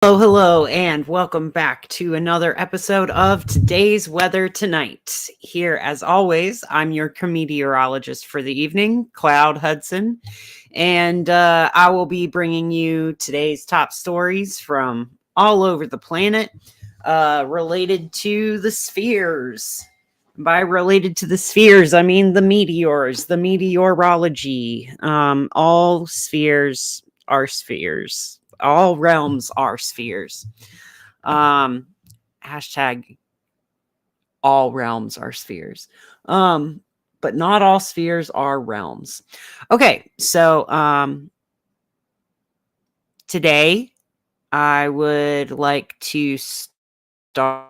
Hello, and welcome back to another episode of Today's Weather Tonight. Here, as always, I'm your meteorologist for the evening, Cloud Hudson, and I will be bringing you today's top stories from all over the planet related to the spheres. By related to the spheres, I mean the meteors, the meteorology. All spheres are spheres. All realms are spheres. Hashtag all realms are spheres. But not all spheres are realms. Okay, so today I would like to start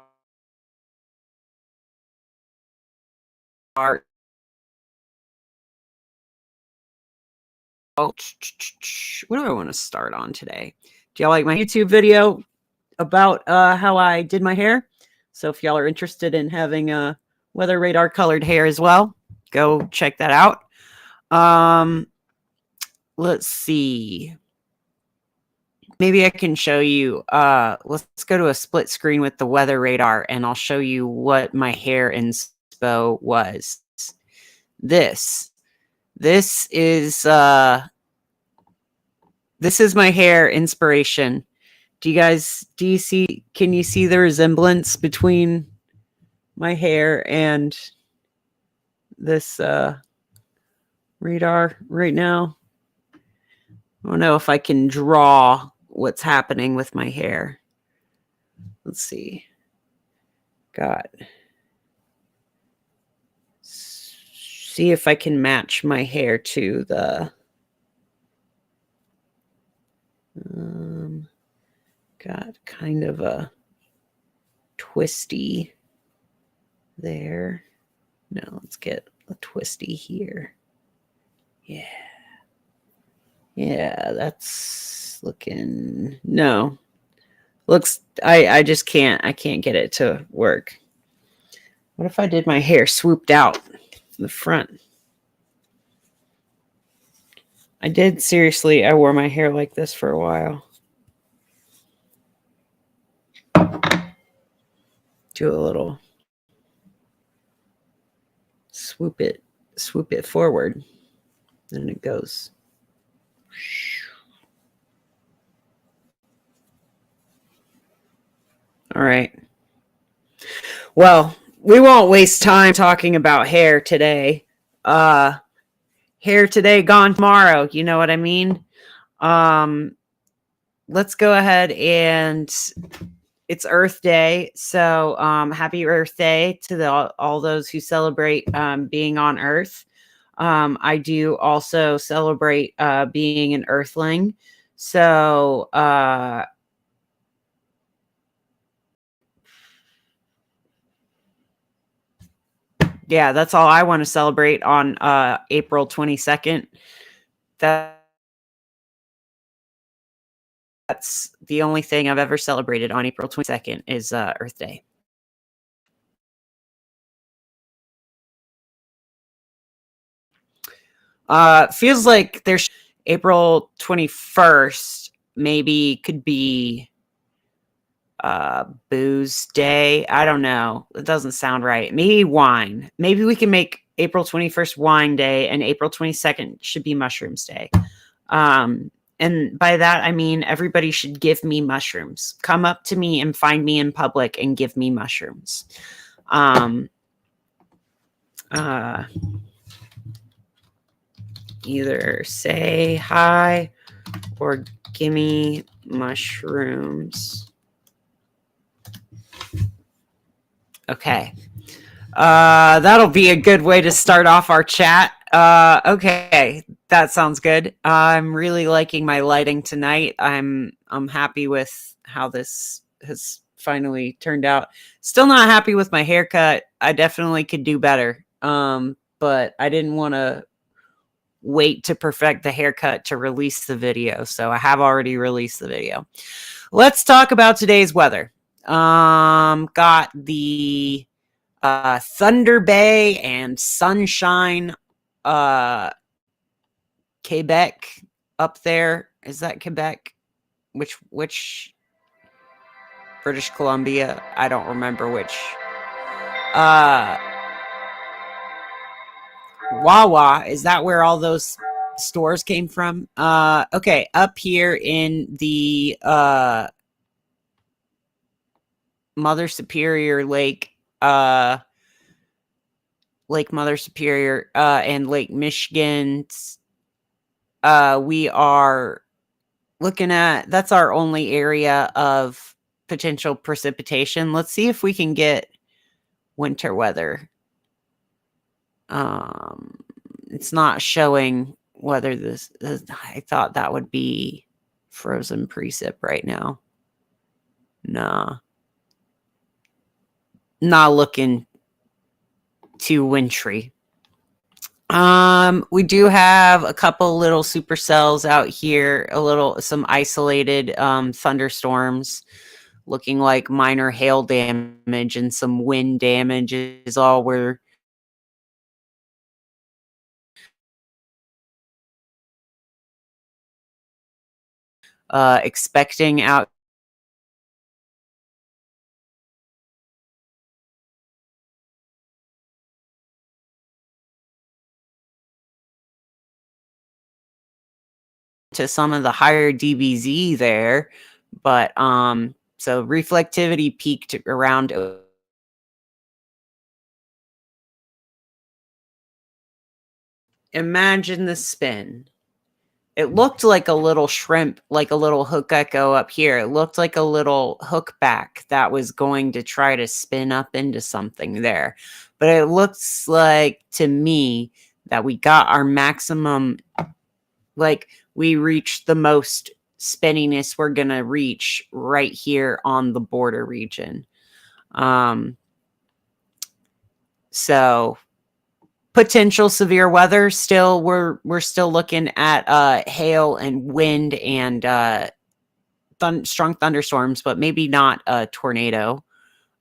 what do I want to start on today? Do y'all like my YouTube video about how I did my hair? So if y'all are interested in having a weather radar colored hair as well, go check that out. Let's see. Maybe I can show you. Let's go to a split screen with the weather radar, and I'll show you what my hair inspo was. This is my hair inspiration. Can you see the resemblance between my hair and this radar right now? I don't know if I can draw what's happening with my hair. Let's see. See if I can match my hair to the got kind of a twisty there. No, let's get a twisty here. Yeah, that's looking, no. I just can't get it to work. What if I did my hair swooped out in the front? I wore my hair like this for a while. Do a little swoop it forward. Then it goes. All right. Well, we won't waste time talking about hair today. Hair today, gone tomorrow. You know what I mean? Let's go ahead and it's Earth Day. So happy Earth Day to all those who celebrate being on Earth. I do also celebrate being an Earthling. So yeah, that's all I want to celebrate on April 22nd. That's the only thing I've ever celebrated on April 22nd is Earth Day. Feels like there's April 21st maybe could be booze day. I don't know. It doesn't sound right. Maybe wine. Maybe we can make April 21st wine day and April 22nd should be mushrooms day. And by that, I mean, everybody should give me mushrooms. Come up to me and find me in public and give me mushrooms. Either say hi or give me mushrooms. Okay. That'll be a good way to start off our chat. Okay, that sounds good. I'm really liking my lighting tonight. I'm happy with how this has finally turned out. Still not happy with my haircut. I definitely could do better. But I didn't want to wait to perfect the haircut to release the video. So I have already released the video. Let's talk about today's weather. Got the Thunder Bay and Sunshine Quebec up there. Is that Quebec? Which British Columbia. I don't remember which. Uh, Wawa, is that where all those stores came from? Okay, up here in the Mother Superior Lake, Lake Mother Superior, and Lake Michigan. We are looking at, that's our only area of potential precipitation. Let's see if we can get winter weather. It's not showing whether this, I thought that would be frozen precip right now. Nah. Not looking too wintry. We do have a couple little supercells out here, some isolated thunderstorms, looking like minor hail damage and some wind damage is all we're expecting out to some of the higher DBZ there, but so reflectivity peaked around. Imagine the spin. It looked like a little shrimp, like a little hook gecko up here. It looked like a little hook back that was going to try to spin up into something there. But it looks like to me that we got our maximum, like we reached the most spinniness we're going to reach right here on the border region. So potential severe weather, still we're still looking at hail and wind and strong thunderstorms, but maybe not a tornado.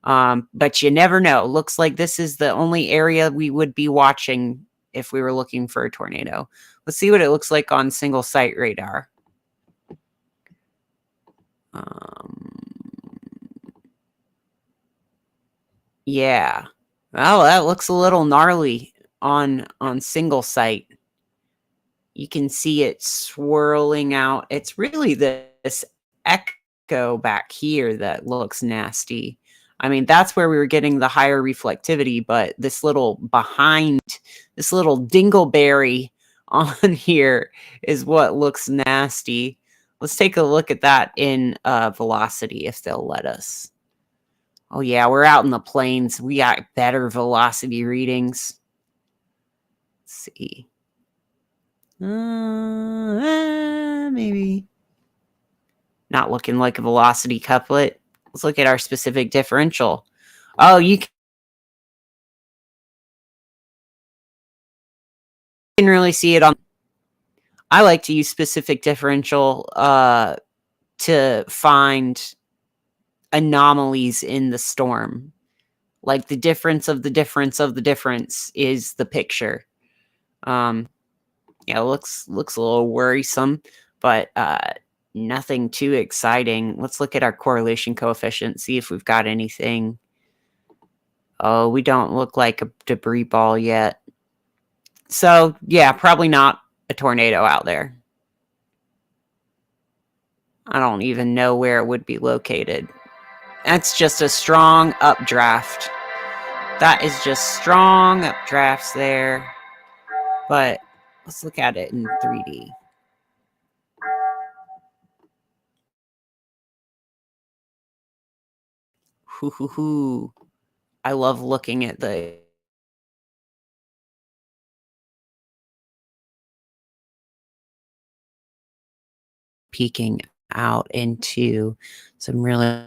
But you never know. Looks like this is the only area we would be watching if we were looking for a tornado. Let's see what it looks like on single site radar. Yeah. Well, that looks a little gnarly on single site. You can see it swirling out. It's really this echo back here that looks nasty. I mean, that's where we were getting the higher reflectivity, but this little behind, this little dingleberry on here is what looks nasty. Let's take a look at that in velocity if they'll let us. Oh yeah, we're out in the plains. We got better velocity readings. Let's see. Maybe not looking like a velocity couplet. Let's look at our specific differential. Oh, you can really see it on. I like to use specific differential to find anomalies in the storm. Like the difference of the difference of the difference is the picture. Yeah, looks a little worrisome, but nothing too exciting. Let's look at our correlation coefficient, see if we've got anything. Oh, we don't look like a debris ball yet. So, yeah, probably not a tornado out there. I don't even know where it would be located. That's just a strong updraft. That is just strong updrafts there. But let's look at it in 3D. Hoo hoo hoo. I love looking at the peeking out into some really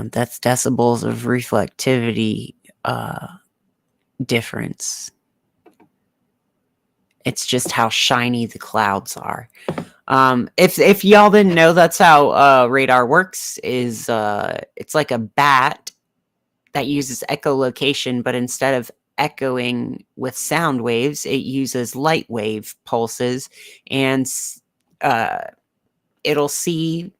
that's decibels of reflectivity difference. It's just how shiny the clouds are. If y'all didn't know, that's how radar works. Is it's like a bat that uses echolocation, but instead of echoing with sound waves, it uses light wave pulses, and it'll see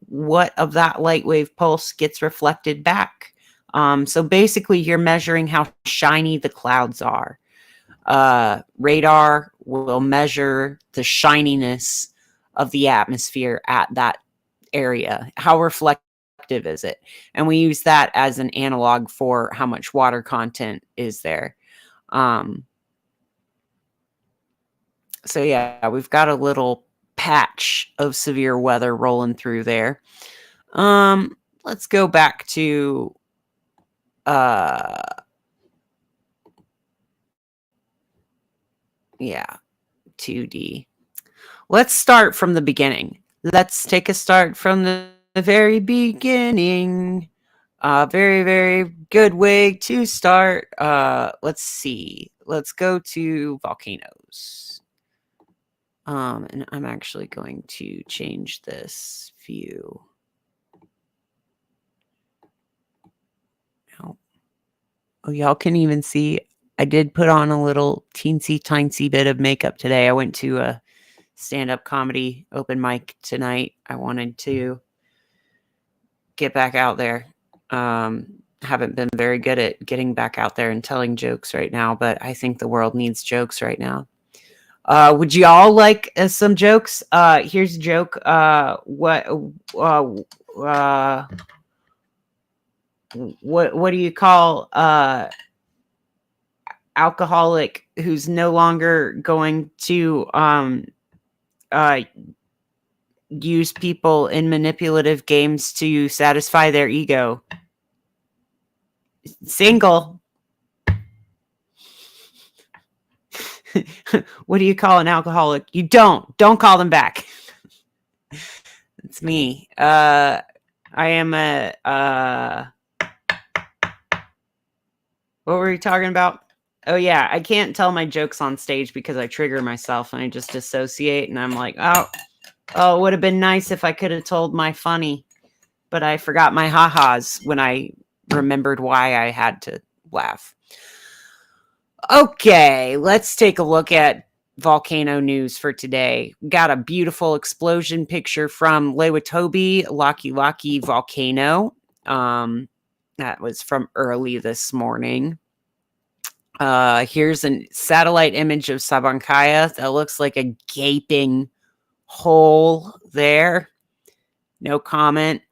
what of that light wave pulse gets reflected back. So basically, you're measuring how shiny the clouds are. Radar will measure the shininess of the atmosphere at that area. How reflective is it? And we use that as an analog for how much water content is there. So yeah, we've got a little patch of severe weather rolling through there. Let's go back to yeah, 2D. Let's start from the beginning. Let's take a start from the very beginning. Very, very good way to start. Let's see. Let's go to volcanoes. And I'm actually going to change this view. Oh, y'all can even see I did put on a little teensy bit of makeup today. I went to a stand-up comedy open mic tonight. I wanted to get back out there. Haven't been very good at getting back out there and telling jokes right now, but I think the world needs jokes right now. Would you all like some jokes? Here's a joke. What do you call alcoholic who's no longer going to use people in manipulative games to satisfy their ego? Single. What do you call an alcoholic? You don't call them back. It's me. I am a what were you talking about? Oh yeah, I can't tell my jokes on stage because I trigger myself and I just dissociate, and I'm like, oh, it would have been nice if I could have told my funny, but I forgot my ha-has when I remembered why I had to laugh. Okay, let's take a look at volcano news for today. Got a beautiful explosion picture from Lewitobi Laki volcano. That was from early this morning. Here's a satellite image of Sabancaya that looks like a gaping hole there. No comment.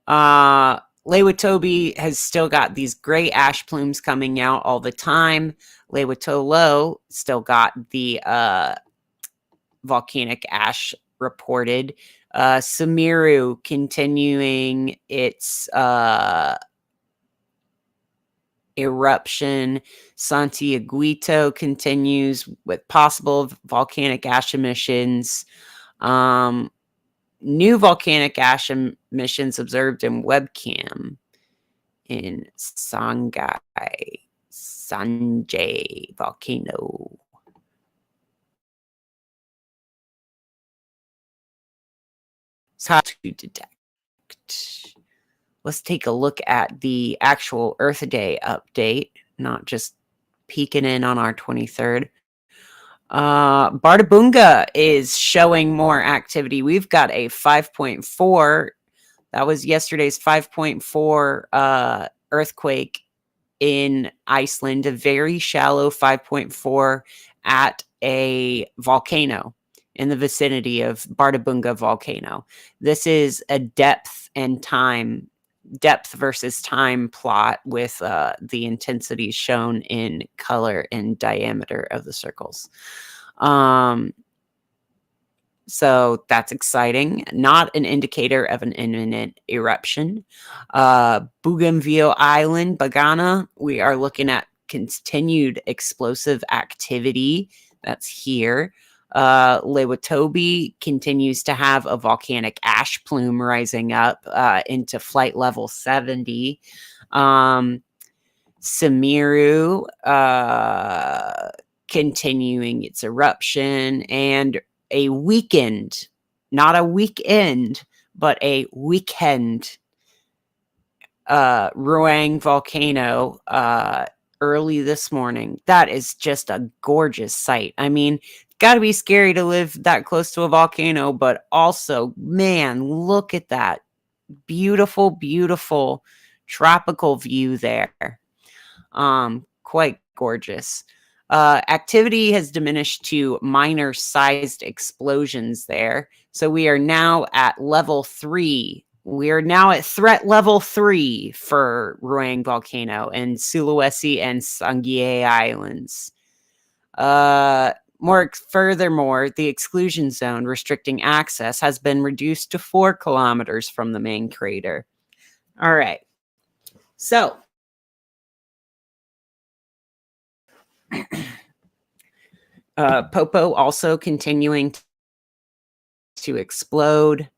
Lewitobi has still got these gray ash plumes coming out all the time. Lewitolo still got the volcanic ash reported. Sumeru continuing its eruption. Santiaguito continues with possible volcanic ash emissions. New volcanic ash emissions observed in webcam in Sanjay volcano. It's hard to detect. Let's take a look at the actual Earth Day update, not just peeking in on our 23rd. Bardabunga is showing more activity. We've got a 5.4. That was yesterday's 5.4 earthquake in Iceland, a very shallow 5.4 at a volcano in the vicinity of Bardabunga volcano. This is a depth versus time plot with the intensity shown in color and diameter of the circles. So that's exciting. Not an indicator of an imminent eruption. Bougainville Island, Bagana, we are looking at continued explosive activity. That's here. Lewitobi continues to have a volcanic ash plume rising up into flight level 70. Sumeru continuing its eruption, and a weekend, not a weekend, but a weekend, Ruang volcano early this morning. That is just a gorgeous sight. I mean, got to be scary to live that close to a volcano, but also, man, look at that beautiful, beautiful tropical view there. Quite gorgeous. Activity has diminished to minor sized explosions there. So we are now at level 3. We are now at threat level 3 for Ruang Volcano and Sulawesi and Sangihe Islands. Furthermore, the exclusion zone restricting access has been reduced to 4 kilometers from the main crater. All right. So, Popo also continuing to explode.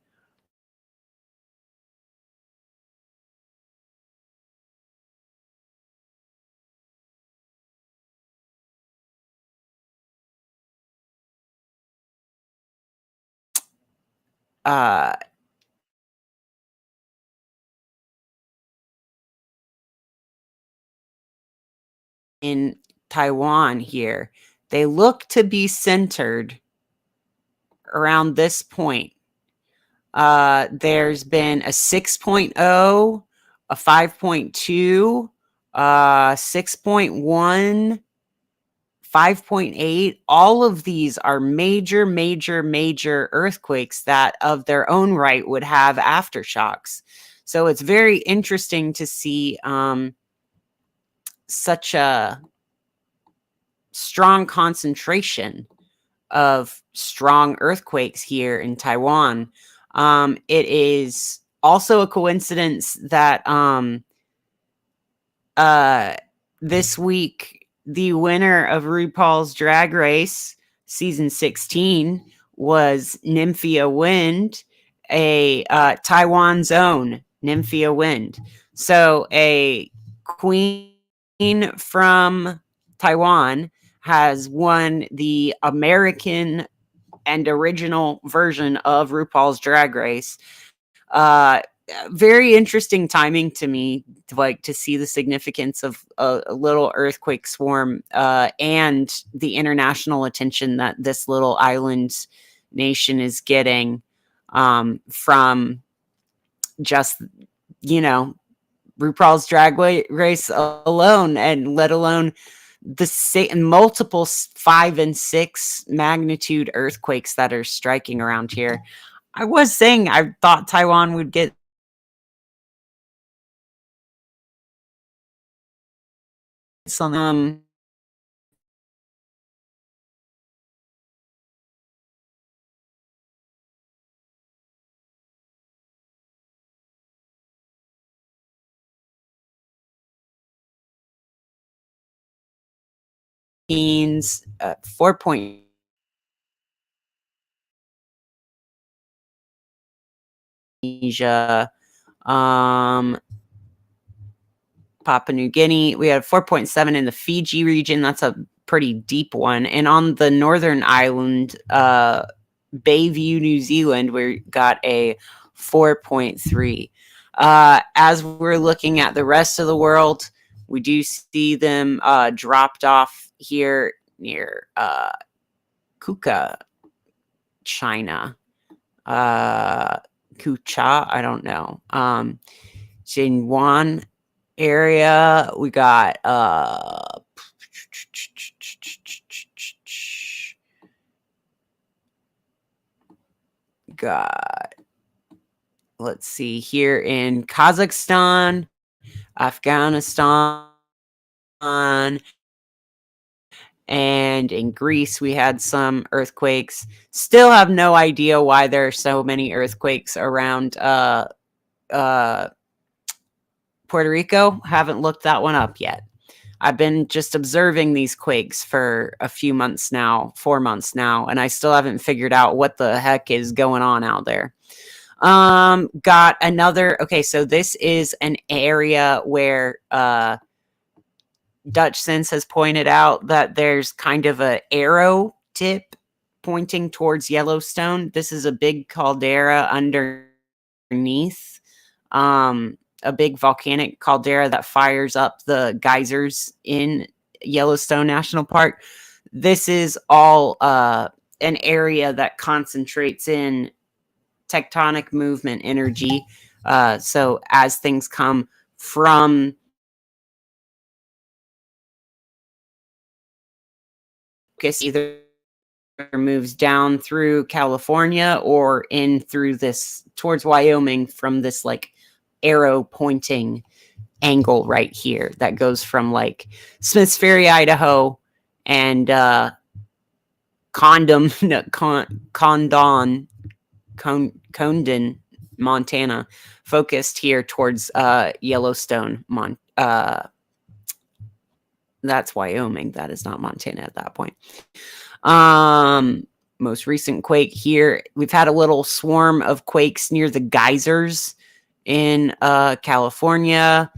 In Taiwan here, they look to be centered around this point. There's been a 6.0, a 5.2, 6.1, 5.8. All of these are major, major, major earthquakes that of their own right would have aftershocks. So it's very interesting to see such a strong concentration of strong earthquakes here in Taiwan. It is also a coincidence that this week the winner of RuPaul's Drag Race season 16 was Nymphia Wind, a Taiwan's own Nymphia Wind. So a queen from Taiwan has won the American and original version of RuPaul's Drag Race. Very interesting timing to me, like to see the significance of a little earthquake swarm and the international attention that this little island nation is getting from just, RuPaul's Drag Race alone, and let alone the multiple 5 and 6 magnitude earthquakes that are striking around here. I was saying I thought Taiwan would get some teens, 4 point Asia, Papua New Guinea. We had 4.7 in the Fiji region. That's a pretty deep one. And on the northern island, Bayview, New Zealand, we got a 4.3. As we're looking at the rest of the world, we do see them dropped off here near Kuka, China. Kucha, I don't know. Xinhuan area, we got let's see, here in Kazakhstan, Afghanistan, and in Greece we had some earthquakes. Still have no idea why there are so many earthquakes around Puerto Rico. Haven't looked that one up yet. I've been just observing these quakes for a few months now, 4 months now, and I still haven't figured out what the heck is going on out there. Got another. Okay, so this is an area where Dutch Sense has pointed out that there's kind of a arrow tip pointing towards Yellowstone. This is a big caldera underneath. A big volcanic caldera that fires up the geysers in Yellowstone National Park. This is all an area that concentrates in tectonic movement energy. So as things come from either moves down through California or in through this towards Wyoming from this like arrow pointing angle right here that goes from like Smiths Ferry, Idaho, and Condon, Montana, focused here towards Yellowstone, that's Wyoming. That is not Montana at that point. Most recent quake here. We've had a little swarm of quakes near the geysers in California,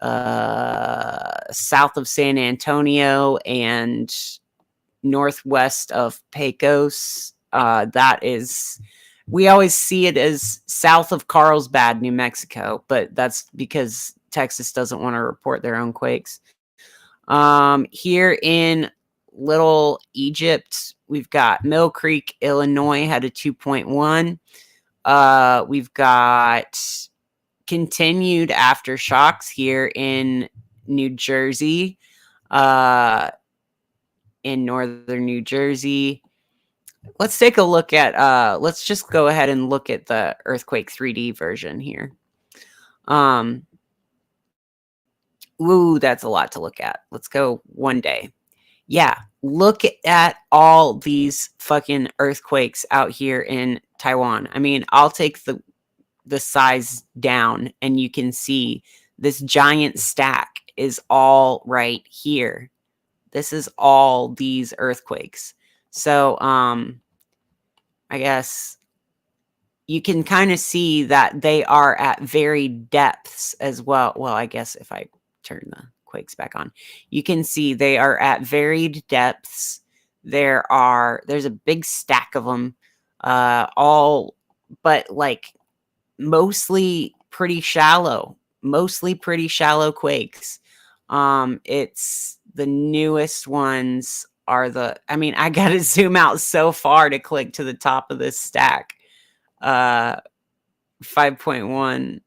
south of San Antonio, and northwest of Pecos. That is, we always see it as south of Carlsbad, New Mexico, but that's because Texas doesn't want to report their own quakes. Here in Little Egypt, we've got Mill Creek, Illinois, had a 2.1. We've got continued aftershocks here in New Jersey, in northern New Jersey. Let's take a look at, let's just go ahead and look at the earthquake 3D version here. Ooh, that's a lot to look at. Let's go one day. Yeah, look at all these fucking earthquakes out here in Taiwan. I mean, I'll take the size down and you can see this giant stack is all right here. This is all these earthquakes. So, I guess you can kind of see that they are at varied depths as well. Well, I guess if I turn the quakes back on, you can see they are at varied depths. There's a big stack of them, all, but like mostly pretty shallow quakes. It's the newest ones are I mean, I gotta zoom out so far to click to the top of this stack. 5.1.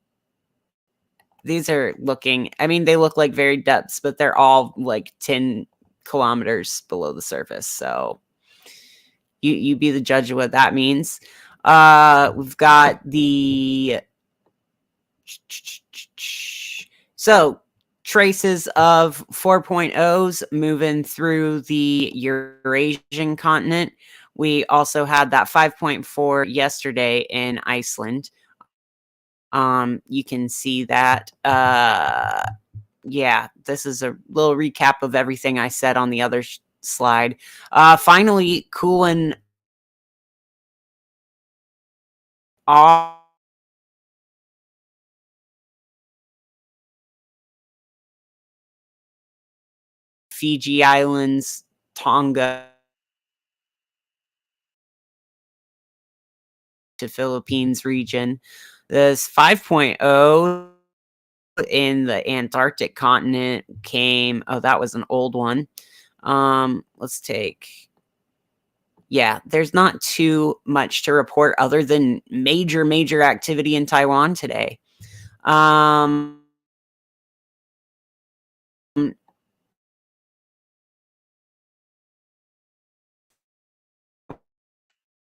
These are looking, I mean, they look like varied depths, but they're all like 10 kilometers below the surface. So you be the judge of what that means. We've got the traces of 4.0s moving through the Eurasian continent. We also had that 5.4 yesterday in Iceland. You can see that. Yeah, this is a little recap of everything I said on the other slide. Finally, cooling off Fiji Islands, Tonga to Philippines region. This 5.0 in the Antarctic continent came, oh, that was an old one. Let's take, yeah, there's not too much to report other than major activity in Taiwan today.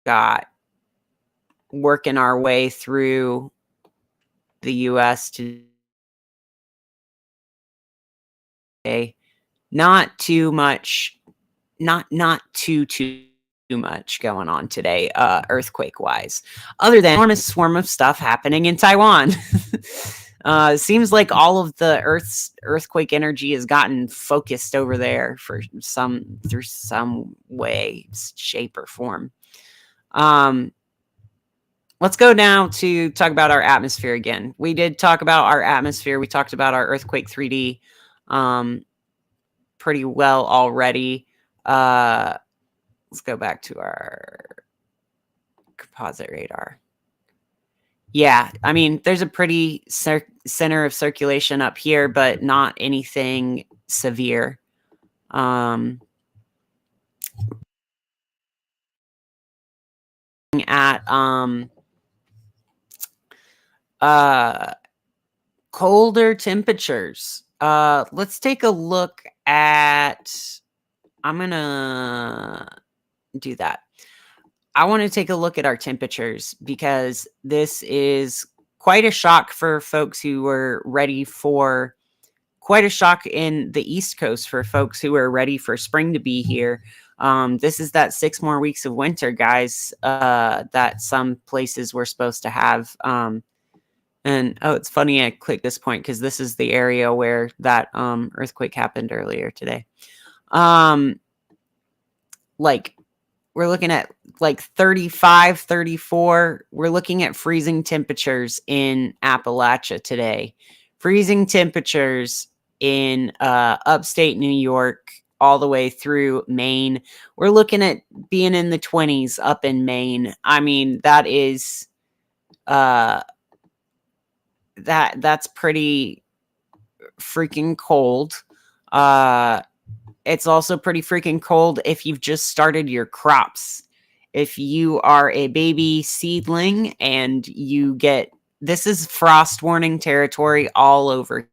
Got working our way through the US today. Not too much, not too much going on today, earthquake wise, other than on a swarm of stuff happening in Taiwan. It seems like all of the Earth's earthquake energy has gotten focused over there through some way, shape, or form. Let's go now to talk about our atmosphere again. We did talk about our atmosphere. We talked about our earthquake 3D pretty well already. Let's go back to our composite radar. Yeah, I mean, there's a pretty center of circulation up here, but not anything severe. at colder temperatures. Let's take a look at, I'm gonna do that. I want to take a look at our temperatures because this is quite a shock for folks who were ready for, quite a shock in the East Coast for folks who are ready for spring to be here. This is that 6 more weeks of winter, guys, that some places were supposed to have. And oh, it's funny I clicked this point because this is the area where that earthquake happened earlier today. Like, we're looking at like 35, 34. We're looking at freezing temperatures in Appalachia today. Freezing temperatures in upstate New York all the way through Maine. We're looking at being in the 20s up in Maine. I mean, that is that's pretty freaking cold. It's also pretty freaking cold if you've just started your crops. If you are a baby seedling and you get, this is frost warning territory all over.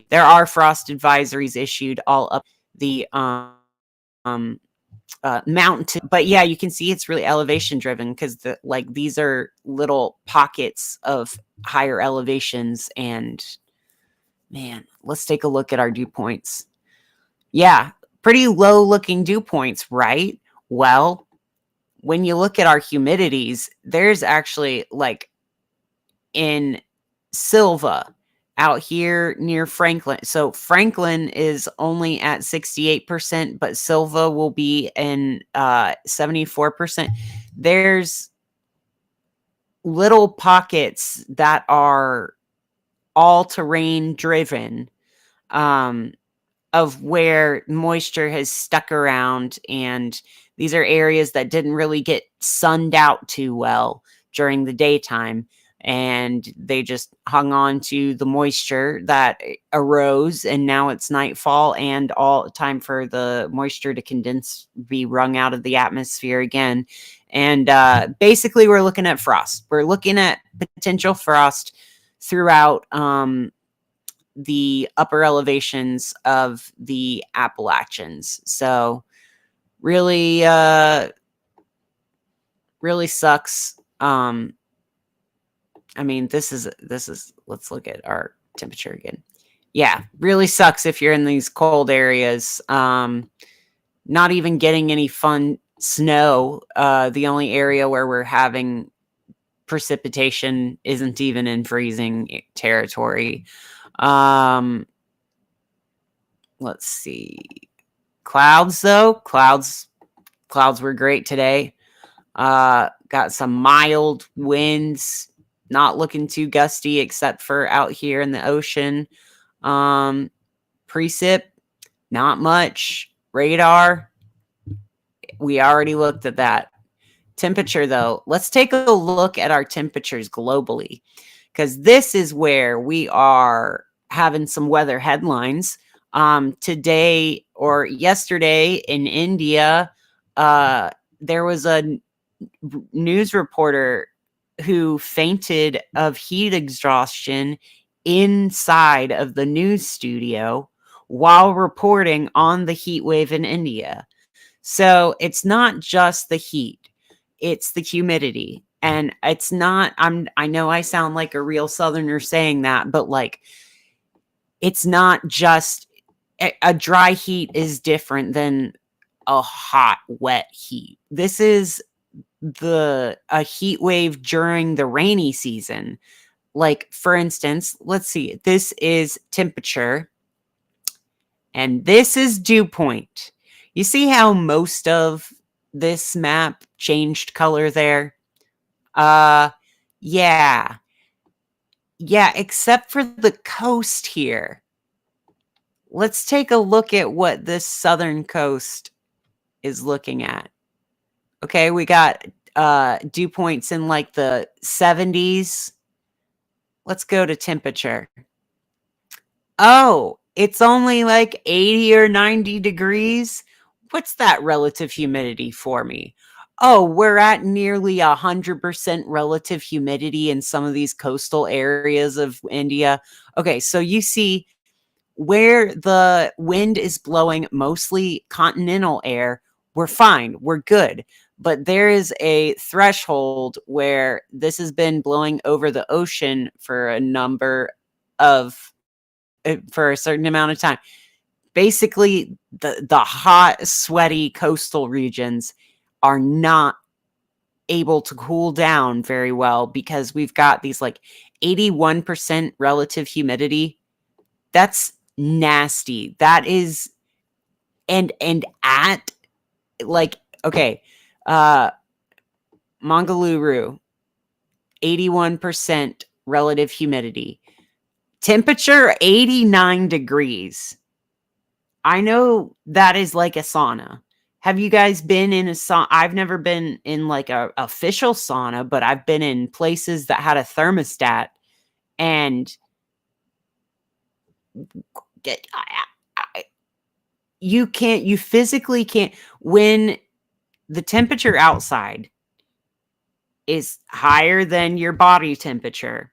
There are frost advisories issued all up the mountain, but yeah, you can see it's really elevation driven because these are little pockets of higher elevations. And man, let's take a look at our dew points. Yeah, pretty low looking dew points, right? Well, when you look at our humidities, there's actually like in Silva out here near Franklin. So Franklin is only at 68%, but Silva will be in 74%. There's little pockets that are all terrain driven of where moisture has stuck around, and these are areas that didn't really get sunned out too well during the daytime, and they just hung on to the moisture that arose, and now it's nightfall and all time for the moisture to condense, be wrung out of the atmosphere again. And basically we're looking at frost. We're looking at potential frost throughout the upper elevations of the Appalachians. So really, really sucks. I mean, this is, let's look at our temperature again. Yeah, really sucks if you're in these cold areas. Not even getting any fun snow. The only area where we're having precipitation isn't even in freezing territory. Let's see. Clouds, though. Clouds were great today. Got some mild winds, not looking too gusty except for out here in the ocean. Precip, not much. Radar, we already looked at that. Temperature, though, let's take a look at our temperatures globally, because this is where we are having some weather headlines. Today or yesterday in India, there was a news reporter who fainted of heat exhaustion inside of the news studio while reporting on the heat wave in India. So it's not just the heat, it's the humidity. And it's not, I know I sound like a real Southerner saying that, but like, it's not just a dry heat is different than a hot, wet heat. This is a heat wave during the rainy season. Like, for instance, let's see, this is temperature and this is dew point. You see how most of this map changed color there? Yeah. Yeah, except for the coast here. Let's take a look at what this southern coast is looking at. Okay, we got dew points in like the 70s. Let's go to temperature. Oh, it's only like 80 or 90 degrees. what's that relative humidity for me? Oh, we're at nearly 100% relative humidity in some of these coastal areas of India. Okay, so you see where the wind is blowing mostly continental air, we're fine, we're good. But there is a threshold where this has been blowing over the ocean for a number of for a certain amount of time. Basically, the hot, sweaty coastal regions are not able to cool down very well because we've got these like 81% relative humidity. That's nasty. That is and at like okay, uh Mangaluru, 81% relative humidity. Temperature 89 degrees. I know that is like a sauna. Have you guys been in a sauna? I've never been in like a official sauna, but I've been in places that had a thermostat and get I, you physically can't when the temperature outside is higher than your body temperature.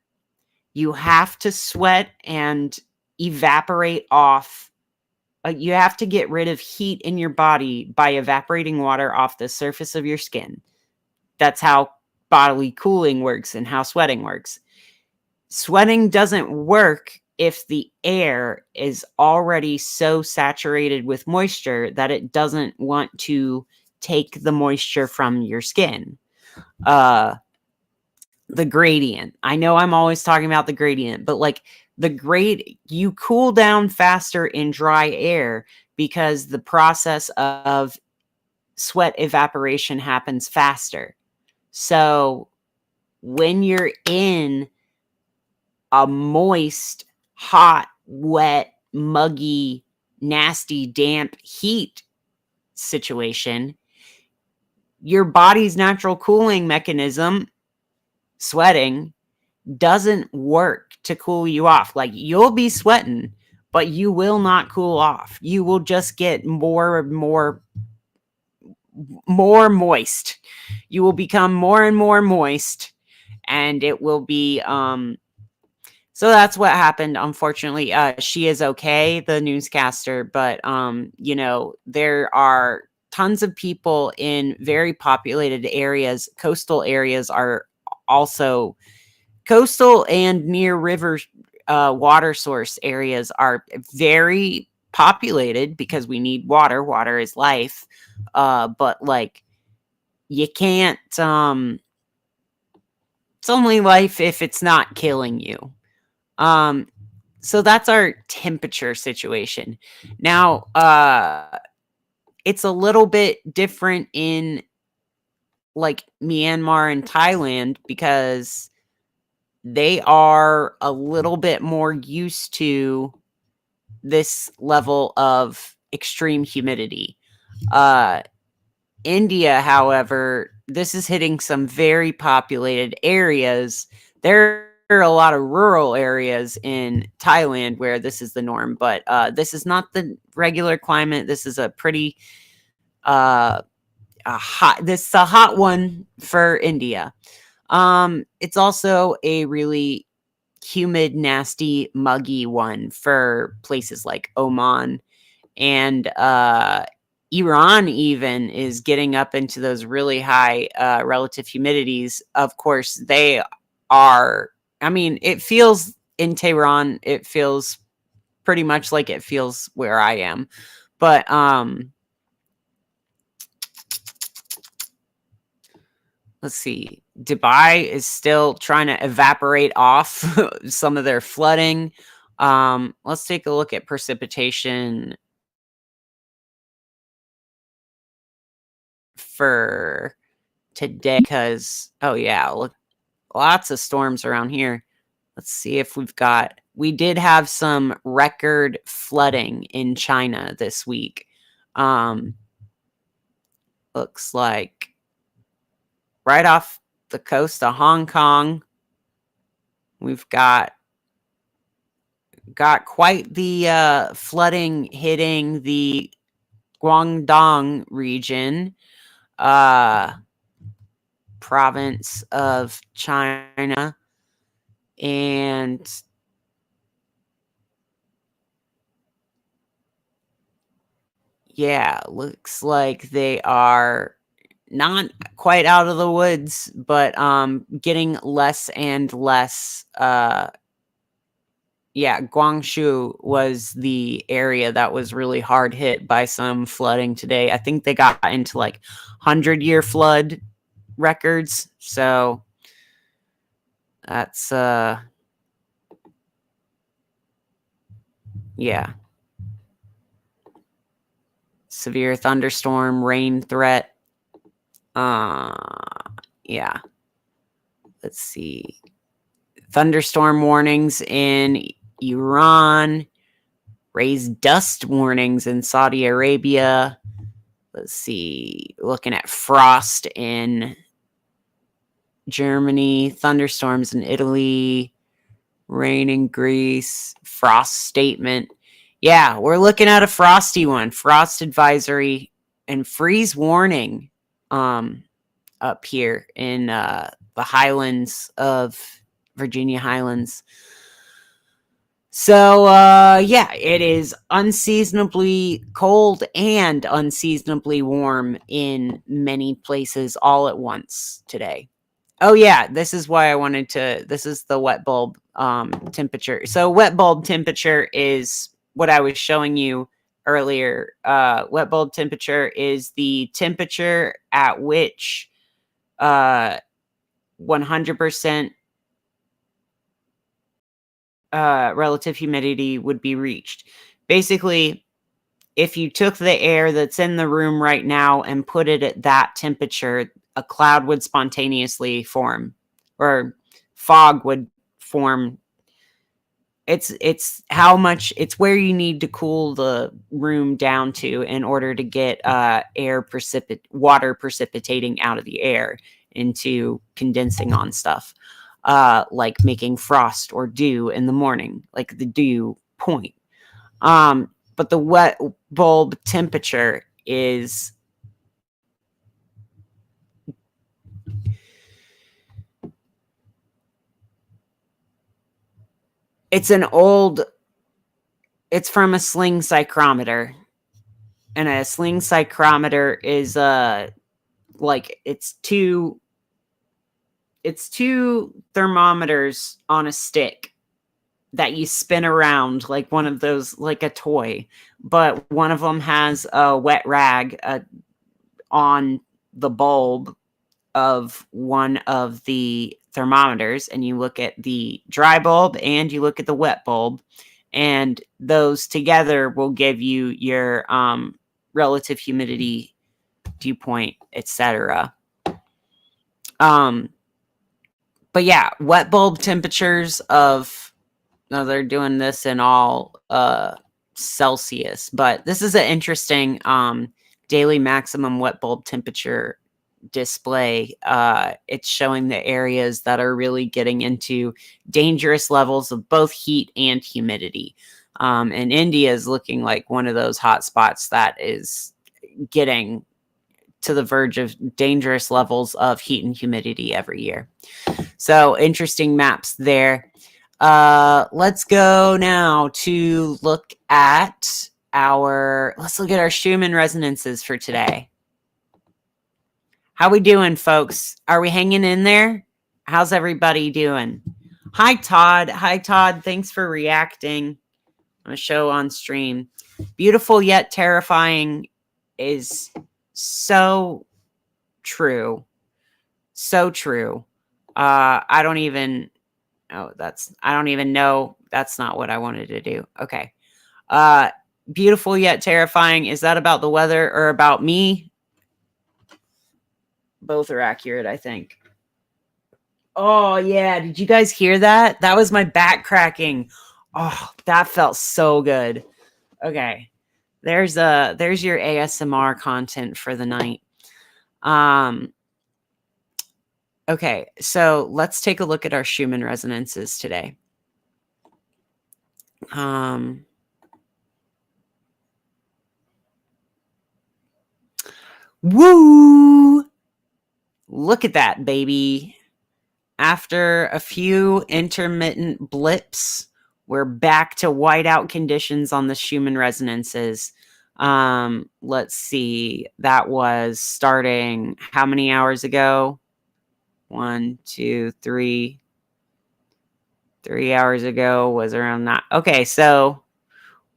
You have to sweat and evaporate off. You have to get rid of heat in your body by evaporating water off the surface of your skin. That's how bodily cooling works and how sweating works. Sweating doesn't work if the air is already so saturated with moisture that it doesn't want to take the moisture from your skin. Uh, the gradient. I know I'm always talking about the gradient, but like you cool down faster in dry air because the process of sweat evaporation happens faster. So when you're in a moist, hot, wet, muggy, nasty, damp heat situation, your body's natural cooling mechanism, sweating, doesn't work to cool you off. Like you'll be sweating, but you will not cool off. You will just get more and more moist. You will become more and more moist and it will be so that's what happened. Unfortunately, she is okay, the newscaster, but you know, there are tons of people in very populated areas. Coastal areas are also coastal and near rivers, water source areas are very populated because we need water. Water is life. But like you can't it's only life if it's not killing you. Um so that's our temperature situation. Now, it's a little bit different in like Myanmar and Thailand because they are a little bit more used to this level of extreme humidity. Uh, India, however, this is hitting some very populated areas. There are a lot of rural areas in Thailand where this is the norm, but this is not the regular climate. This is a pretty this is a hot one for India. It's also a really humid, nasty, muggy one for places like Oman and Iran even is getting up into those really high relative humidities. Of course, they are. I mean, it feels in Tehran, it feels pretty much like it feels where I am. But let's see. Dubai is still trying to evaporate off some of their flooding. Let's take a look at precipitation for today because oh yeah, look, lots of storms around here. Let's see if we did have some record flooding in China this week. Um Looks like right off the coast of Hong Kong, we've got quite the flooding hitting the Guangdong region, province of China, and yeah, looks like they are not quite out of the woods, but getting less and less. Yeah, Guangzhou was the area that was really hard hit by some flooding today. I think they got into like 100-year flood records. So that's yeah. Severe thunderstorm, rain threat. Yeah. Let's see. Thunderstorm warnings in Iran, raised dust warnings in Saudi Arabia. Let's see. Looking at frost in Germany, thunderstorms in Italy, rain in Greece, frost statement. Yeah, we're looking at a frosty one. Frost advisory and freeze warning up here in the highlands of Virginia Highlands. So, yeah, it is unseasonably cold and unseasonably warm in many places all at once today. Oh, yeah, this is why I wanted to. This is the wet bulb temperature. So, wet bulb temperature is what I was showing you earlier. Wet bulb temperature is the temperature at which 100% relative humidity would be reached. Basically, if you took the air that's in the room right now and put it at that temperature, a cloud would spontaneously form, or fog would form. It's how much, it's where you need to cool the room down to in order to get water precipitating out of the air into condensing on stuff, like making frost or dew in the morning, like the dew point. But the wet bulb temperature is it's from a sling psychrometer. And a sling psychrometer is like it's two thermometers on a stick that you spin around like one of those, like a toy, but one of them has a wet rag on the bulb of one of the thermometers, and you look at the dry bulb and you look at the wet bulb, and those together will give you your relative humidity, dew point, etc. But yeah, wet bulb temperatures of, no, they're doing this in all Celsius, but this is an interesting daily maximum wet bulb temperature display. It's showing the areas that are really getting into dangerous levels of both heat and humidity. And India is looking like one of those hot spots that is getting to the verge of dangerous levels of heat and humidity every year. So interesting maps there. Let's go now to look at our Schumann resonances for today. How we doing, folks? Are we hanging in there? How's everybody doing? Hi, Todd. Hi, Todd. Thanks for reacting on a show on stream. Beautiful yet terrifying is so true. So true. I don't even know. That's not what I wanted to do. Okay. Beautiful yet terrifying. Is that about the weather or about me? Both are accurate, I think. Oh, yeah. Did you guys hear that? That was my back cracking. Oh, that felt so good. Okay. There's your ASMR content for the night. Okay, so let's take a look at our Schumann resonances today. Woo! Look at that, baby. After a few intermittent blips, we're back to whiteout conditions on the Schumann resonances. Let's see. That was starting how many hours ago? 1, 2, 3. 3 hours ago was around that. Okay, so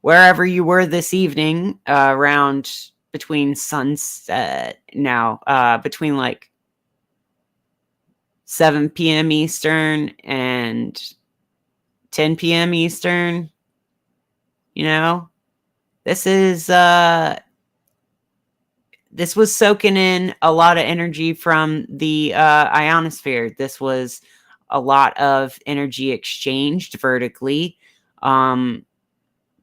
wherever you were this evening, around between sunset now, between like 7 p.m. Eastern and 10 p.m. Eastern, you know, this is this was soaking in a lot of energy from the ionosphere. This was a lot of energy exchanged vertically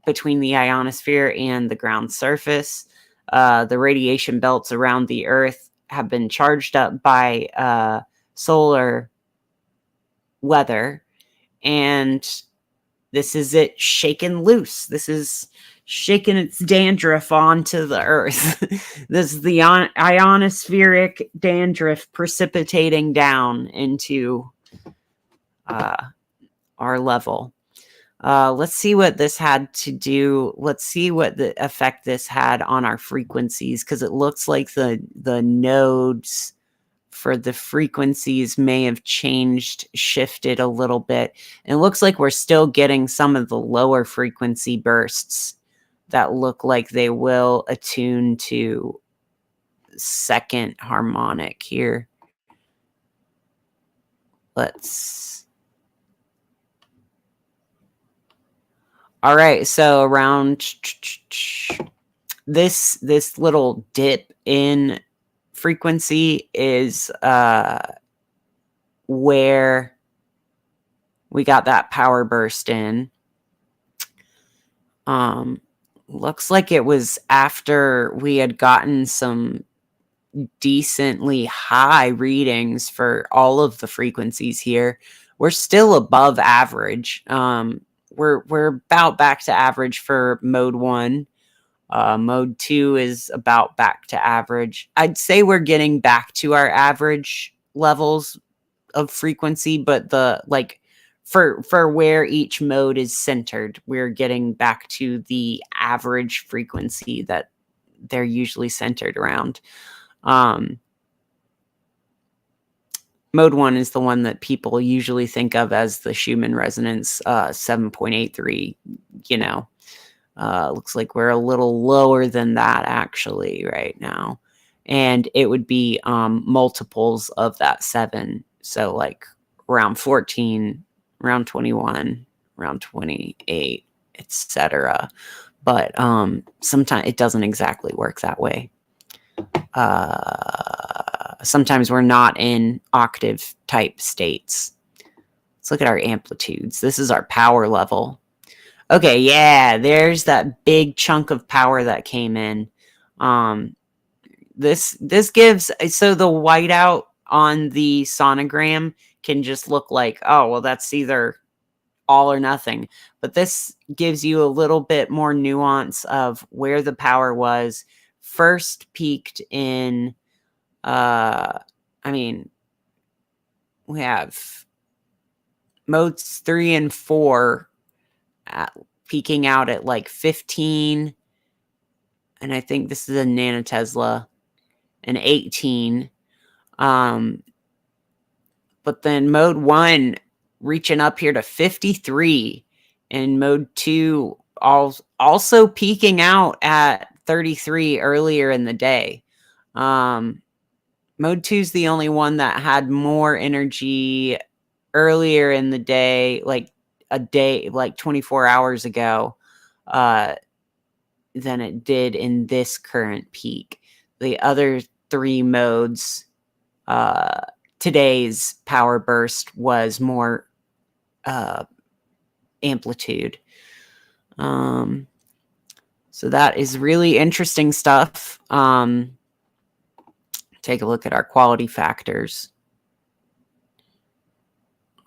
between the ionosphere and the ground surface. The radiation belts around the Earth have been charged up by solar weather, and this is it shaken loose. This is shaking its dandruff onto the Earth. This is the ionospheric dandruff precipitating down into our level. Let's see what this had to do. Let's see what the effect this had on our frequencies, because it looks like the nodes for the frequencies may have shifted a little bit. And it looks like we're still getting some of the lower frequency bursts that look like they will attune to second harmonic here. All right, so around this little dip in frequency is where we got that power burst in. Looks like it was after we had gotten some decently high readings for all of the frequencies here. We're still above average. We're about back to average for mode 1. Mode 2 is about back to average. I'd say we're getting back to our average levels of frequency, but for where each mode is centered, we're getting back to the average frequency that they're usually centered around. Mode 1 is the one that people usually think of as the Schumann resonance, 7.83, looks like we're a little lower than that actually right now. And it would be multiples of that 7. So like around 14, around 21, around 28, etc. But sometimes it doesn't exactly work that way. Sometimes we're not in octave type states. Let's look at our amplitudes. This is our power level. Okay, yeah, there's that big chunk of power that came in. This gives, so the whiteout on the sonogram can just look like, oh, well, that's either all or nothing. But this gives you a little bit more nuance of where the power was. First peaked in, we have modes 3 and 4 peaking out at like 15, and I think this is a nanotesla, and 18. But then mode 1 reaching up here to 53, and mode 2 also peaking out at 33 earlier in the day. Mode 2 is the only one that had more energy earlier in the day, like a day, like 24 hours ago, than it did in this current peak. The other 3 modes, today's power burst was more amplitude. So that is really interesting stuff. Take a look at our quality factors.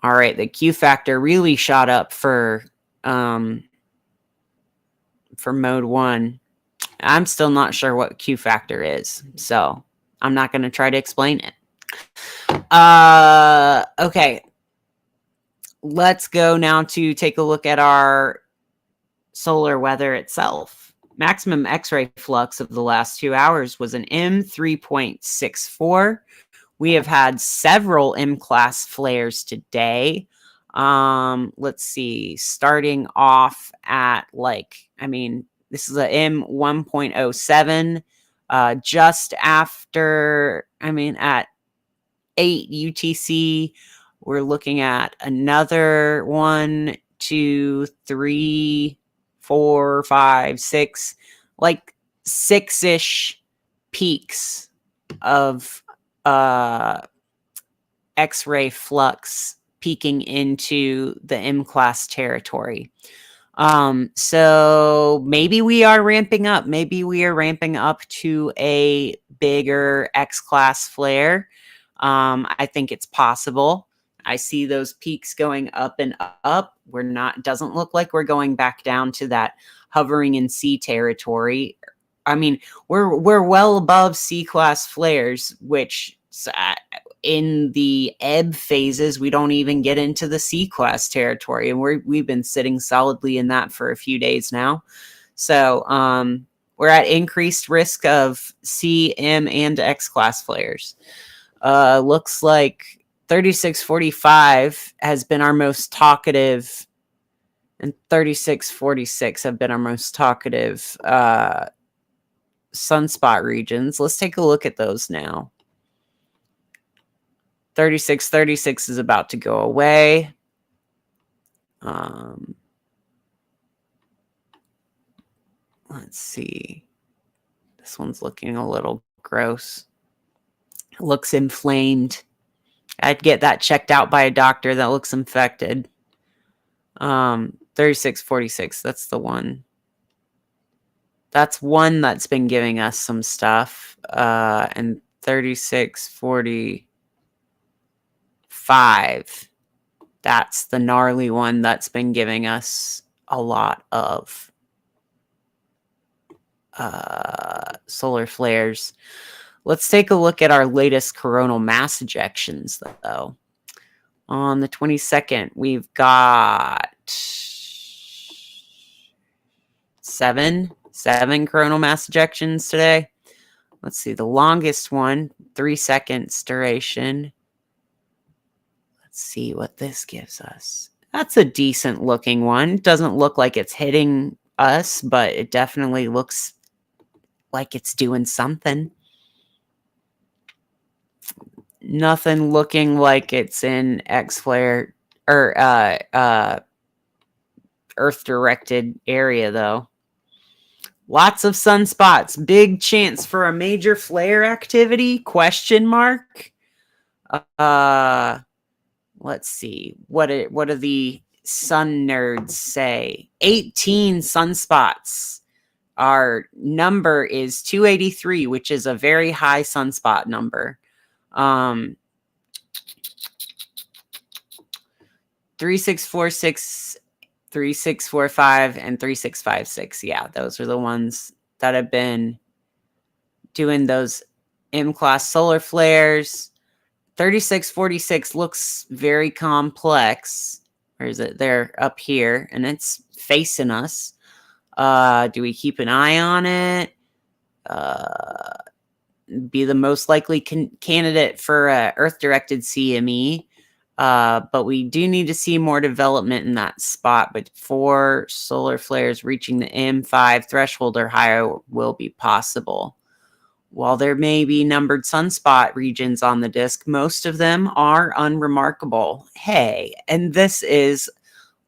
All right, the Q factor really shot up for mode 1. I'm still not sure what Q factor is, so I'm not going to try to explain it. Okay. Let's go now to take a look at our solar weather itself. Maximum X-ray flux of the last 2 hours was an M3.64. We have had several M-class flares today. Let's see, starting off at this is a M1.07, just after, at 8 UTC. We're looking at another 1, 2, 3, 4, 5, 6, like 6-ish peaks of X-ray flux peeking into the M-class territory. So maybe we are ramping up. Maybe we are ramping up to a bigger X-class flare. I think it's possible. I see those peaks going up and up. Doesn't look like we're going back down to that hovering in C territory. We're well above C-class flares, which in the ebb phases, we don't even get into the C-class territory, and we've been sitting solidly in that for a few days now. So we're at increased risk of C, M, and X-class flares. Looks like 3645 has been our most talkative, and 3646 have been our most talkative sunspot regions. Let's take a look at those now. 3636 is about to go away. Let's see. This one's looking a little gross. It looks inflamed. I'd get that checked out by a doctor. That looks infected. 3646, that's the one. That's one that's been giving us some stuff. And 3645, that's the gnarly one that's been giving us a lot of solar flares. Let's take a look at our latest coronal mass ejections, though. On the 22nd, we've got seven coronal mass ejections today. Let's see, the longest one, 3 seconds duration. Let's see what this gives us. That's a decent looking one. Doesn't look like it's hitting us, but it definitely looks like it's doing something. Nothing looking like it's in X flare or Earth directed area, though. Lots of sunspots. Big chance for a major flare activity? Question mark. Let's see. What do the sun nerds say? 18 sunspots. Our number is 283, which is a very high sunspot number. 3646, 3645, and 3656. Yeah, those are the ones that have been doing those M-class solar flares. 3646 looks very complex. Or is it? They're up here, and it's facing us. Do we keep an eye on it? Be the most likely candidate for Earth-directed CME. But we do need to see more development in that spot before solar flares reaching the M5 threshold or higher will be possible. While there may be numbered sunspot regions on the disk, most of them are unremarkable. Hey, and this is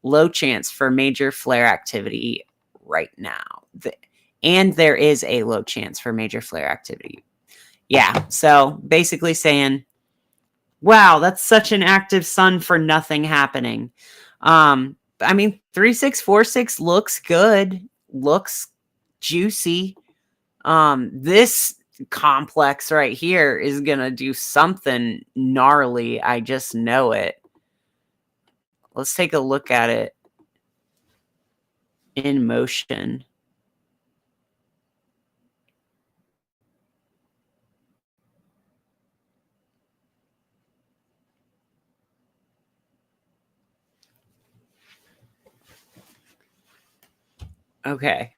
low chance for major flare activity right now. And there is a low chance for major flare activity. Yeah, so basically saying, wow, that's such an active sun for nothing happening. 3646 looks good, looks juicy. This complex right here is gonna do something gnarly. I just know it. Let's take a look at it in motion. Okay.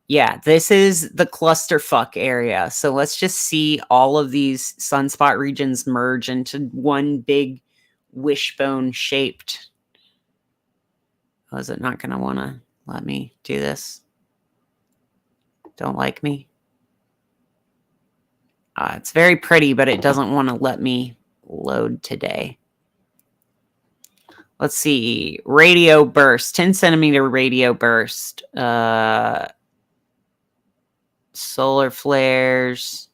Yeah, this is the clusterfuck area. So let's just see all of these sunspot regions merge into one big wishbone shaped. Oh, is it not going to want to let me do this? Don't like me? It's very pretty, but it doesn't want to let me load today. Let's see. Radio burst, 10 centimeter radio burst. Solar flares.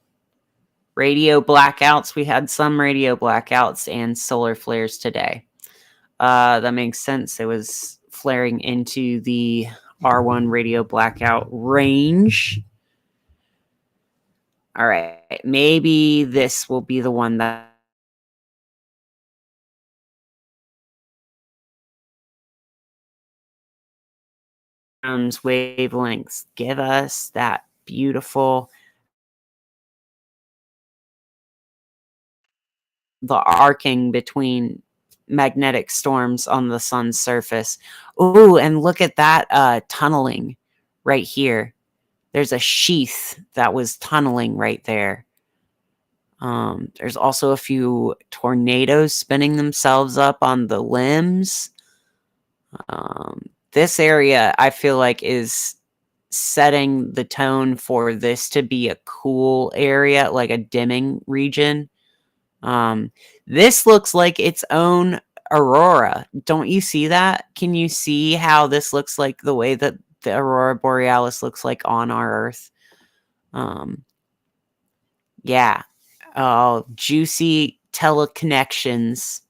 Radio blackouts. We had some radio blackouts and solar flares today. That makes sense. It was flaring into the R1 radio blackout range. All right. Maybe this will be the one that wavelengths give us that beautiful, the arcing between magnetic storms on the sun's surface. Ooh, and look at that tunneling right here. There's a sheath that was tunneling right there. There's also a few tornadoes spinning themselves up on the limbs. This area, I feel like, is setting the tone for this to be a cool area, like a dimming region. This looks like its own aurora. Don't you see that? Can you see how this looks like the way that the aurora borealis looks like on our Earth? Yeah. Oh, juicy teleconnections.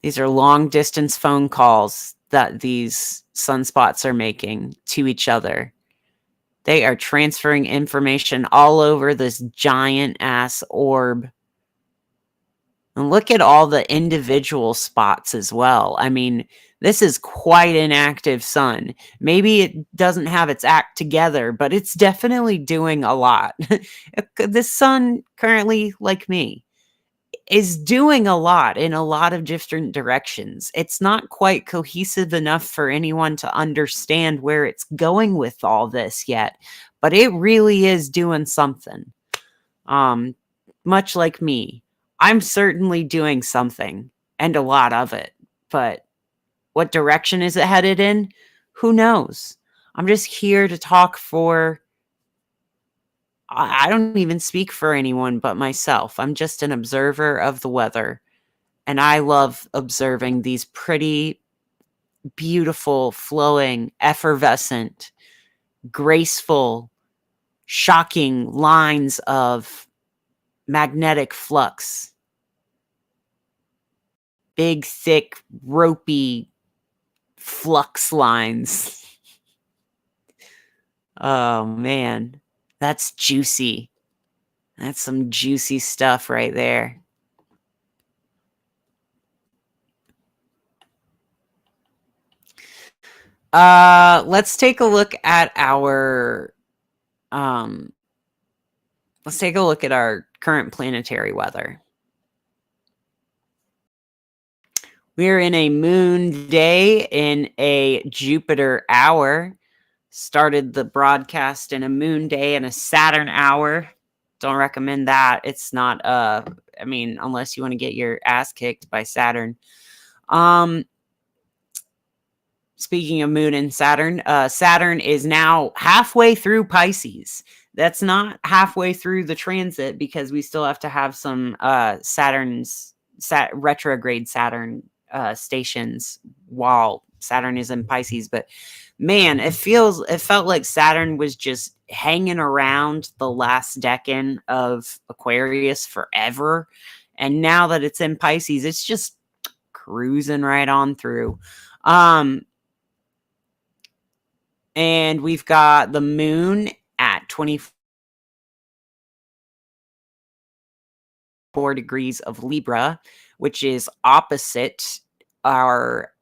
These are long distance phone calls that these sunspots are making to each other. They are transferring information all over this giant ass orb. And look at all the individual spots as well. I mean, this is quite an active sun. Maybe it doesn't have its act together, but it's definitely doing a lot. This sun currently, like me, is doing a lot in a lot of different directions. It's not quite cohesive enough for anyone to understand where it's going with all this yet, but it really is doing something. Much like me, I'm certainly doing something, and a lot of it, but what direction is it headed in? Who knows? I'm just here to talk for, I don't even speak for anyone but myself. I'm just an observer of the weather. And I love observing these pretty, beautiful, flowing, effervescent, graceful, shocking lines of magnetic flux. Big, thick, ropey flux lines. Oh, man. That's juicy. That's some juicy stuff right there. Let's take a look at our current planetary weather. We're in a moon day in a Jupiter hour. Started the broadcast in a moon day and a Saturn hour. Don't recommend that. It's not I mean, unless you want to get your ass kicked by Saturn. Speaking of moon and Saturn, Saturn is now halfway through Pisces. That's not halfway through the transit because we still have to have some retrograde Saturn stations while Saturn is in Pisces. But man, it felt like Saturn was just hanging around the last decan of Aquarius forever. And now that it's in Pisces, it's just cruising right on through. And we've got the moon at 24 degrees of Libra, which is opposite our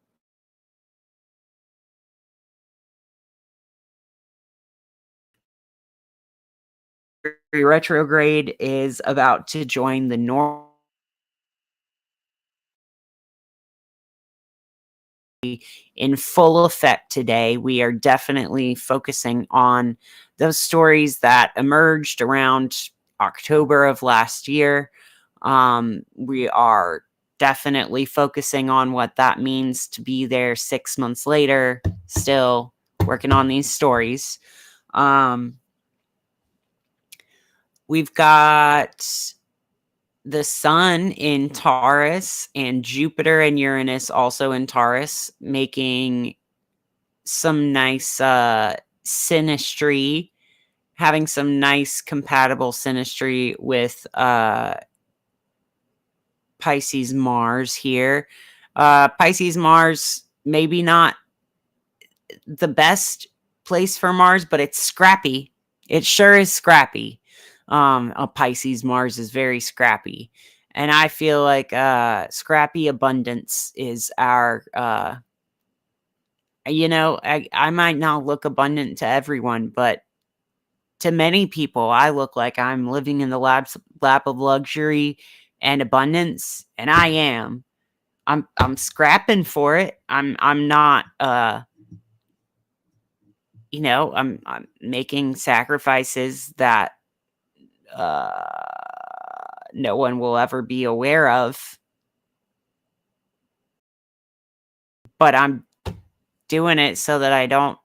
retrograde is about to join the north. in full effect today. We are definitely focusing on those stories that emerged around October of last year. We are definitely focusing on what that means to be there 6 months later, still working on these stories. We've got the sun in Taurus and Jupiter and Uranus also in Taurus, making some nice synastry, having some nice compatible synastry with Pisces Mars here. Pisces Mars, maybe not the best place for Mars, but it's scrappy. It sure is scrappy. A Pisces Mars is very scrappy. And I feel like scrappy abundance is our, I might not look abundant to everyone, but to many people, I look like I'm living in the lap of luxury and abundance, and I am. I'm scrapping for it. I'm not I'm making sacrifices that no one will ever be aware of, but I'm doing it so that I don't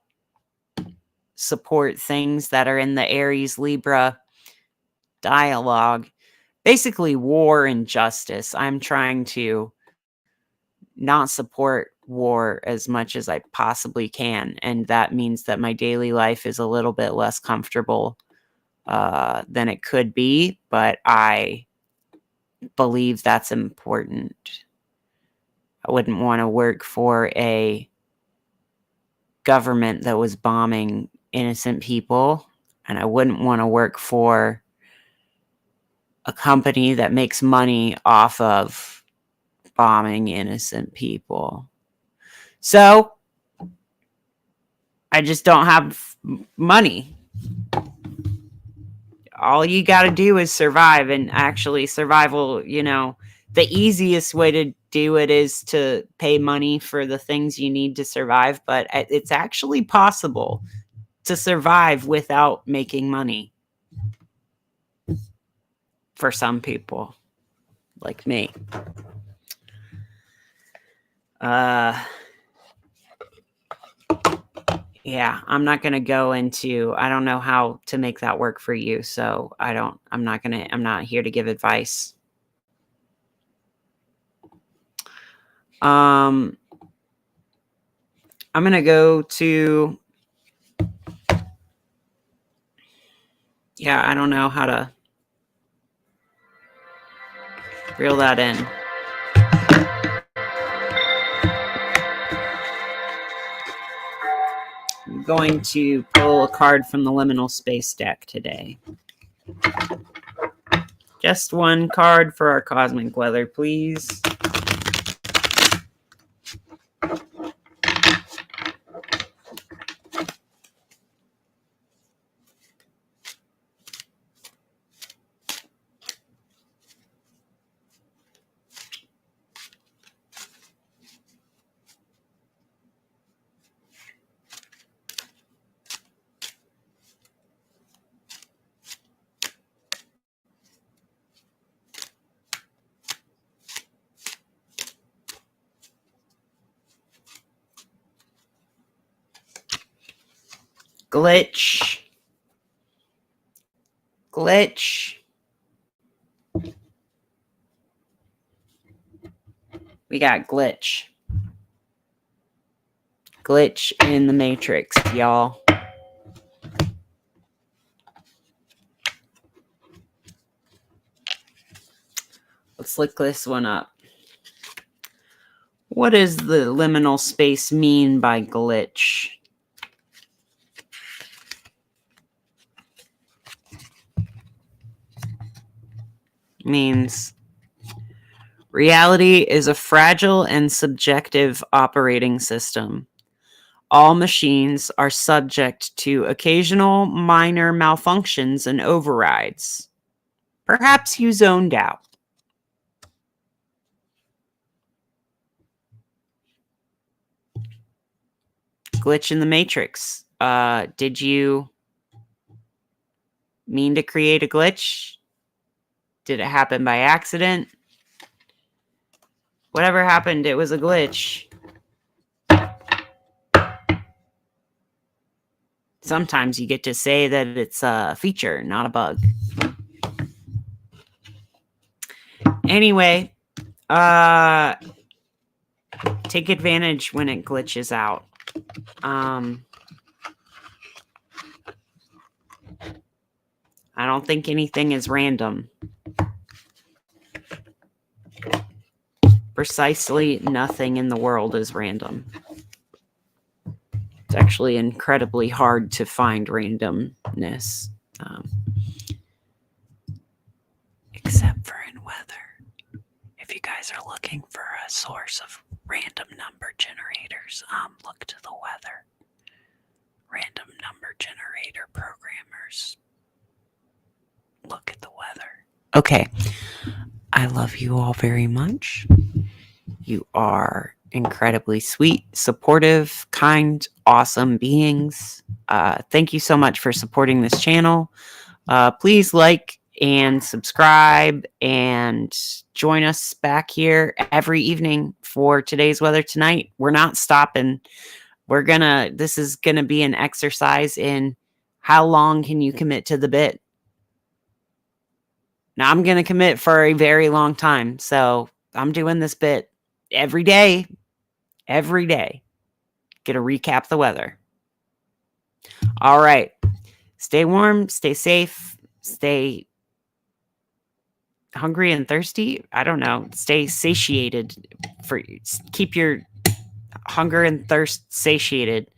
support things that are in the Aries Libra dialogue. Basically, war and justice. I'm trying to not support war as much as I possibly can, and that means that my daily life is a little bit less comfortable than it could be, but I believe that's important. I wouldn't want to work for a government that was bombing innocent people, and I wouldn't want to work for a company that makes money off of bombing innocent people. So I just don't have money. All you got to do is survive, and actually survival, the easiest way to do it is to pay money for the things you need to survive, but it's actually possible to survive without making money for some people like me. Yeah, I'm not going to go into, I don't know how to make that work for you. So I'm not here to give advice. I'm going to go to, I don't know how to reel that in. I'm going to pull a card from the liminal space deck today. Just one card for our cosmic weather, please. Glitch. We got glitch. Glitch in the matrix, y'all. Let's look this one up. What does the liminal space mean by glitch? Means reality is a fragile and subjective operating system. All machines are subject to occasional minor malfunctions and overrides. Perhaps you zoned out. glitch in the matrix. Did you mean to create a glitch? Did it happen by accident? Whatever happened, it was a glitch. Sometimes you get to say that it's a feature, not a bug. Anyway, take advantage when it glitches out. I don't think anything is random. Precisely nothing in the world is random. It's actually incredibly hard to find randomness. Except for in weather. If you guys are looking for a source of random number generators, look to the weather. Random number generator programmers. Look at the weather. Okay. I love you all very much. You are incredibly sweet, supportive, kind, awesome beings. Thank you so much for supporting this channel. Please like and subscribe and join us back here every evening for Today's Weather Tonight. We're not stopping. This is gonna be an exercise in how long can you commit to the bit. Now I'm gonna commit for a very long time, so I'm doing this bit every day. Gonna recap the weather. All right. Stay warm, stay safe, stay hungry and thirsty. I don't know. Stay satiated. Keep your hunger and thirst satiated.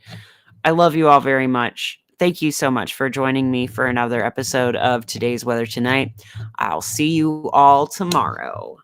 I love you all very much. Thank you so much for joining me for another episode of Today's Weather Tonight. I'll see you all tomorrow.